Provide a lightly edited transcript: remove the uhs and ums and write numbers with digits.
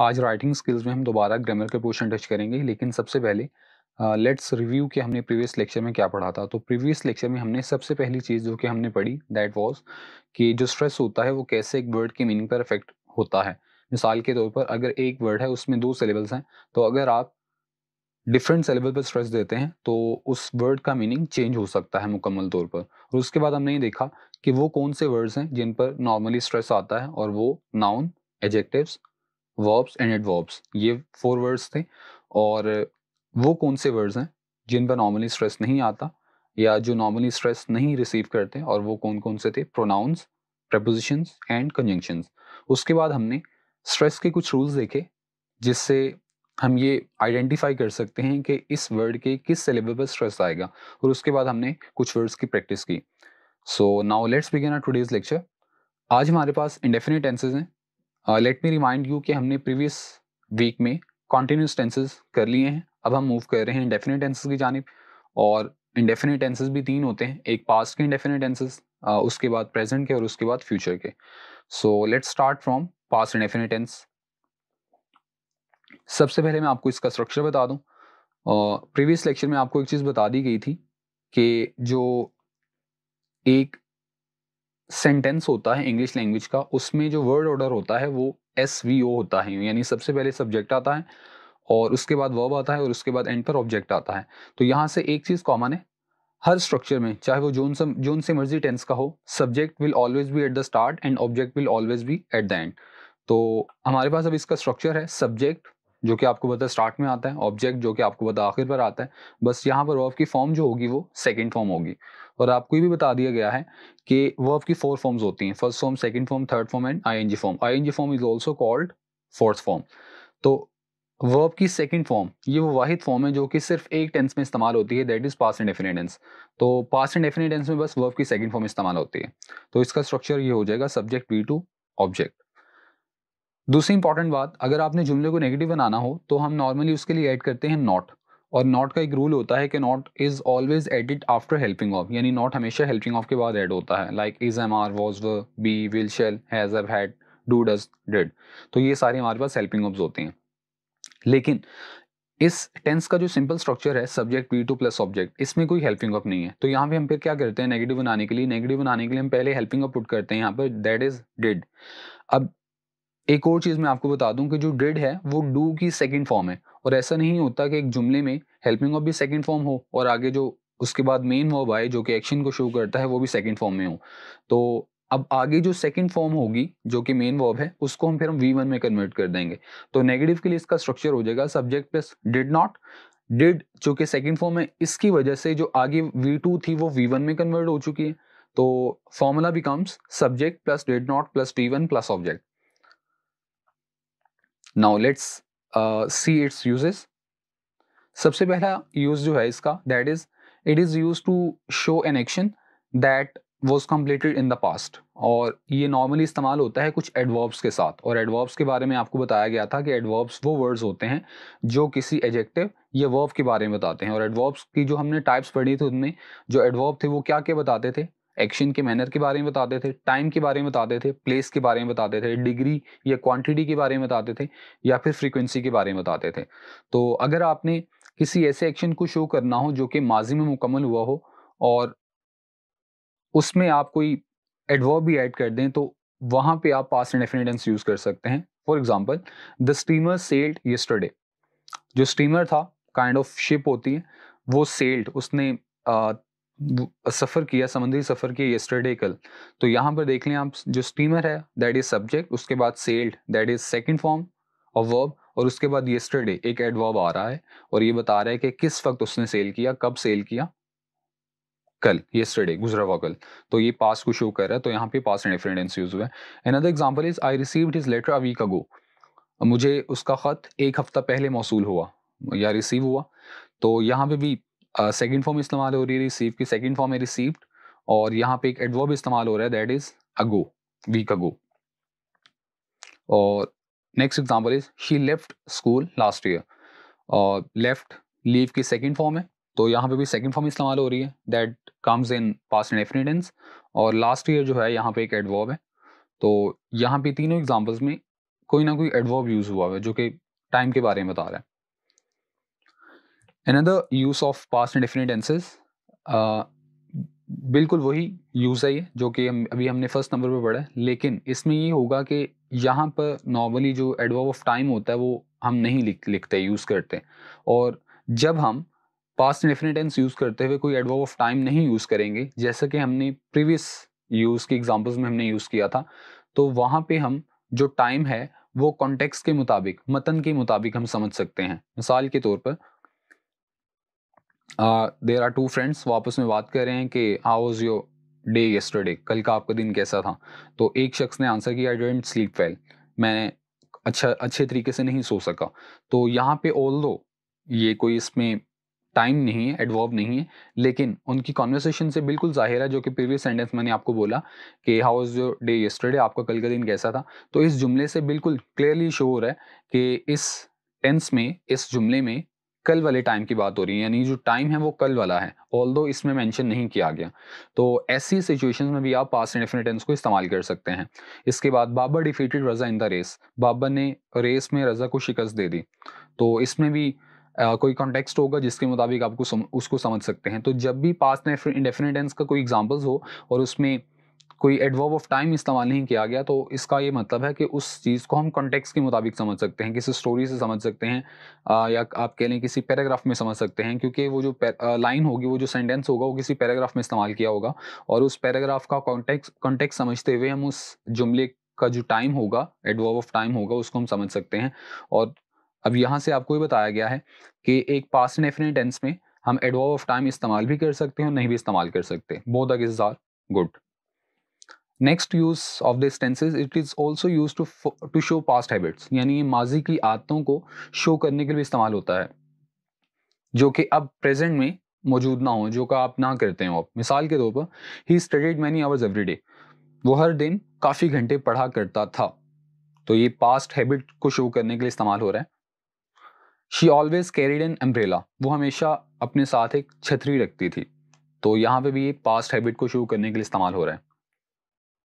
आज writing skills में हम दोबारा ग्रामर के पोर्शन टच करेंगे, लेकिन सबसे पहले लेट्स रिव्यू कि हमने प्रीवियस लेक्चर में क्या पढ़ा था। तो प्रीवियस लेक्चर में हमने सबसे पहली चीज़ जो कि हमने पढ़ी दैट वाज कि जो स्ट्रेस होता है वो कैसे एक वर्ड के मीनिंग पर इफेक्ट होता है। मिसाल के तौर पर अगर एक वर्ड है उसमें 2 सिलेबल्स हैं, तो अगर आप डिफरेंट सिलेबल पर स्ट्रेस देते हैं तो उस वर्ड का मीनिंग चेंज हो सकता है मुकम्मल तौर पर। और उसके बाद हमने ये देखा कि वो कौन से वर्ड्स हैं जिन पर नॉर्मली स्ट्रेस आता है, और वो noun, adjectives, verbs and adverbs, ये 4 वर्ड्स थे। और वो कौन से वर्ड्स हैं जिन पर नॉर्मली स्ट्रेस नहीं आता या जो नॉर्मली स्ट्रेस नहीं रिसीव करते, और वो कौन-कौन से थे? Pronouns, prepositions and conjunctions. उसके बाद हमने स्ट्रेस के कुछ रूल्स देखे, जिससे हम ये आइडेंटिफाई कर सकते हैं कि इस वर्ड के किस सिलेबल पर स्ट्रेस आएगा। और उसके बाद हमने कुछ वर्ड्स की प्रैक्टिस की। So now let's begin our today's lecture. आज हमारे पास इंडेफिनिट टेंसेस हैं। लेट मी रिमाइंड यू कि हमने प्रीवियस वीक में कॉन्टिन्यूस टेंसेस कर लिए हैं। अब हम मूव कर रहे हैं इंडेफिनिट टेंसेस की जानिब। और इंडेफिनिट टेंसेस भी 3 होते हैं, एक पास्ट के इंडेफिनिट टेंसेस, उसके बाद प्रेजेंट के, और उसके बाद फ्यूचर के। So let's start from past indefinite tense. सबसे पहले मैं आपको इसका स्ट्रक्चर बता दूं। प्रीवियस लेक्चर में आपको एक चीज़ बता दी गई थी कि जो एक सेंटेंस होता है इंग्लिश लैंग्वेज का, उसमें जो वर्ड ऑर्डर होता है वो SVO होता है, यानी सबसे पहले सब्जेक्ट आता है और उसके बाद वर्ब आता है और उसके बाद एंड पर ऑब्जेक्ट आता है। तो यहाँ से एक चीज़ कॉमन है, हर स्ट्रक्चर में चाहे वो जोन से मर्जी टेंस का हो, subject will always be at the start and object will always be at the end. तो हमारे पास अब इसका स्ट्रक्चर है, सब्जेक्ट जो कि आपको पता है स्टार्ट में आता है, ऑब्जेक्ट जो कि आपको पता है आखिर पर आता है। बस यहाँ पर वर्ब की फॉर्म जो होगी वो सेकंड फॉर्म होगी। और आपको ये भी बता दिया गया है कि वर्ब की 4 फॉर्म्स होती हैं, first form, second form, third form and ING form. ING form is also called fourth form. तो वर्ब की सेकंड फॉर्म ये वो वाहिद फॉर्म है जो कि सिर्फ एक टेंस में इस्तेमाल होती है, that is past indefinite tense. तो पास्ट इंडेफिनिट टेंस में बस वर्ब की सेकंड फॉर्म इस्तेमाल होती है। तो इसका स्ट्रक्चर ये हो जाएगा, सब्जेक्ट V2 ऑब्जेक्ट। दूसरी इंपॉर्टेंट बात, अगर आपने जुमले को नेगेटिव बनाना हो तो हम नॉर्मली उसके लिए ऐड करते हैं नॉट। और नॉट का एक रूल होता है कि not is always added after helping of, यानी नॉट हमेशा हेल्पिंग ऑफ के बाद ऐड होता है, like is, am, are, was, were, be, will, shall, has, have, had, do, does, did. तो ये सारे हमारे पास हेल्पिंग ऑफ्स होते हैं। लेकिन इस टेंस का जो सिंपल स्ट्रक्चर है, सब्जेक्ट V2 प्लस ऑब्जेक्ट, इसमें कोई हेल्पिंग ऑफ नहीं है। तो यहाँ पे हम फिर क्या करते हैं, नेगेटिव बनाने के लिए, हम पहले हेल्पिंग ऑफ पुट करते हैं यहाँ पर, दैट इज डिड। अब एक और चीज़ मैं आपको बता दूं कि जो डिड है वो डू की सेकंड फॉर्म है। और ऐसा नहीं होता कि एक जुमले में हेल्पिंग ऑफ भी सेकंड फॉर्म हो और आगे जो उसके बाद मेन वर्ब आए जो कि एक्शन को शो करता है वो भी सेकंड फॉर्म में हो। तो अब आगे जो सेकंड फॉर्म होगी जो कि मेन वर्ब है, उसको हम फिर हम V1 में कन्वर्ट कर देंगे। तो नेगेटिव के लिए इसका स्ट्रक्चर हो जाएगा, subject plus did not. Did जो कि सेकंड फॉर्म है, इसकी वजह से जो आगे V2 थी वो V1 में कन्वर्ट हो चुकी है। तो formula becomes subject plus did not plus V1 plus object. Now let's see its uses. सबसे पहला यूज जो है इसका, that is it is use to show an action that was completed in the past. और ये normally इस्तेमाल होता है कुछ एडवर्ब्स के साथ। और एडवर्ब्स के बारे में आपको बताया गया था कि एडवर्ब्स वो वर्ड्स होते हैं जो किसी एडजेक्टिव या वर्ब के बारे में बताते हैं। और एडवर्ब्स की जो हमने टाइप्स पढ़ी थी उनमें जो एडवर्ब थे वो क्या क्या बताते थे, एक्शन के मैनर के बारे में बताते थे, टाइम के बारे में बताते थे, प्लेस के बारे में बताते थे, डिग्री या क्वांटिटी के बारे में बताते थे, या फिर फ्रीक्वेंसी के बारे में बताते थे। तो अगर आपने किसी ऐसे एक्शन को शो करना हो जो कि माजी में मुकम्मल हुआ हो और उसमें आप कोई एडवर्ब भी ऐड कर दें, तो वहां पे आप पास्ट इंडेफिनिट टेंस यूज कर सकते हैं। For example, the steamer sailed yesterday. जो स्टीमर था, काइंड ऑफ शिप होती है, वो सेल्ड, उसने सफर किया, समुद्री सफर किया यस्टरडे, कल। तो यहाँ पर देख लें आप, जो स्टीमर है दैट इज सब्जेक्ट, उसके बाद sailed that is second form of verb, और उसके बाद यस्टरडे एक एडवर्ब आ रहा है और ये बता रहा है कि किस वक्त उसने सेल किया, कब सेल किया, कल, यस्टरडे, गुजरा हुआ कल। तो ये पास्ट को शो कर रहा है, तो यहाँ पे पास्ट इंडेफिनिट टेंस यूज हुआ है। Another example is I received his letter a week ago. मुझे उसका खत एक हफ्ता पहले मौसूल हुआ या रिसीव हुआ। तो यहाँ पे भी सेकंड फॉर्म इस्तेमाल हो रही है, रिसीव की सेकंड फॉर्म है रिसीव्ड। और यहाँ पे एक एडवर्ब इस्तेमाल हो रहा है that is ago, week ago. और next example is she left school last year. और लेफ्ट, लीव की सेकंड फॉर्म है, तो यहाँ पे भी सेकंड फॉर्म इस्तेमाल हो रही है, that comes in past indefinite tense. और लास्ट ईयर जो है यहाँ पे एक एडवर्ब है। तो यहाँ पे तीनों एग्जांपल्स में कोई ना कोई एडवर्ब यूज हुआ है जो कि टाइम के बारे में बता रहा है। Another use of past indefinite tenses, बिल्कुल वही यूज़ है ये जो कि हमने फर्स्ट नंबर पे पढ़ा है, लेकिन इसमें ये होगा कि यहाँ पर नॉर्मली जो एडवर्ब ऑफ टाइम होता है वो हम नहीं लिखते यूज़ करते, और जब हम पास्ट इंडेफिनिट टेंस यूज़ करते हुए कोई एडवर्ब ऑफ टाइम नहीं यूज़ करेंगे, जैसा कि हमने प्रीवियस यूज़ की एग्जांपल्स में हमने यूज़ किया था, तो वहाँ पे हम जो टाइम है वो कॉन्टेक्स्ट के मुताबिक, मतन के मुताबिक हम समझ सकते हैं। मिसाल के तौर पर देयर आर टू फ्रेंड्स, वो आपस में बात कर रहे हैं कि how was your day yesterday, कल का आपका दिन कैसा था। तो एक शख्स ने आंसर किया आई डिडंट स्लीप वेल, मैं अच्छे तरीके से नहीं सो सका। तो यहाँ पे ऑल्दो ये कोई इसमें टाइम नहीं है, एडवर्ब नहीं है, लेकिन उनकी कॉन्वर्सेशन से बिल्कुल ज़ाहिर है, जो कि प्रीवियस सेंटेंस मैंने आपको बोला कि how was your day yesterday, आपका कल का दिन कैसा था। तो इस जुमले से बिल्कुल क्लियरली शो हो रहा है कि इस टेंस में, इस जुमले में कल वाले टाइम की बात हो रही है, यानी जो टाइम है वो कल वाला है, ऑल्दो इसमें मेंशन नहीं किया गया। तो ऐसी सिचुएशंस में भी आप पास्ट इंडेफिनिट टेंस को इस्तेमाल कर सकते हैं। इसके बाद Babar defeated Raza in the race, Babar ने रेस में रजा को शिकस्त दे दी। तो इसमें भी कोई कॉन्टेक्स्ट होगा जिसके मुताबिक आपको उसको समझ सकते हैं। तो जब भी पास्ट इंडेफिनिट टेंस का कोई एग्जांपल्स हो और उसमें कोई एडवर्ब ऑफ टाइम इस्तेमाल नहीं किया गया, तो इसका ये मतलब है कि उस चीज़ को हम कॉन्टेक्स्ट के मुताबिक समझ सकते हैं, किसी स्टोरी से समझ सकते हैं, या आप कह लें किसी पैराग्राफ में समझ सकते हैं, क्योंकि वो जो लाइन होगी, वो जो सेंटेंस होगा, वो किसी पैराग्राफ में इस्तेमाल किया होगा, और उस पैराग्राफ का कॉन्टेक्स्ट समझते हुए हम उस जुमले का जो टाइम होगा, एडवर्ब ऑफ टाइम होगा, उसको हम समझ सकते हैं। और अब यहाँ से आपको ये बताया गया है कि एक पास्ट इंडेफिनिट टेंस में हम एडवर्ब ऑफ टाइम इस्तेमाल भी कर सकते हैं और नहीं भी इस्तेमाल कर सकते। Both the cases are good. Next use of this tenses, it is also use to show past habits, यानी ये माजी की आदतों को शो करने के लिए इस्तेमाल होता है जो कि अब प्रेजेंट में मौजूद ना हो, जो कि आप ना करते हो। मिसाल के तौर पर he studied many hours every day, वो हर दिन काफ़ी घंटे पढ़ा करता था। तो ये पास्ट हैबिट को शो करने के लिए इस्तेमाल हो रहा है। She always carried an umbrella, वो हमेशा अपने साथ एक छतरी रखती थी। तो यहाँ पे भी ये पास्ट हैबिट को शो करने के लिए इस्तेमाल हो रहा है।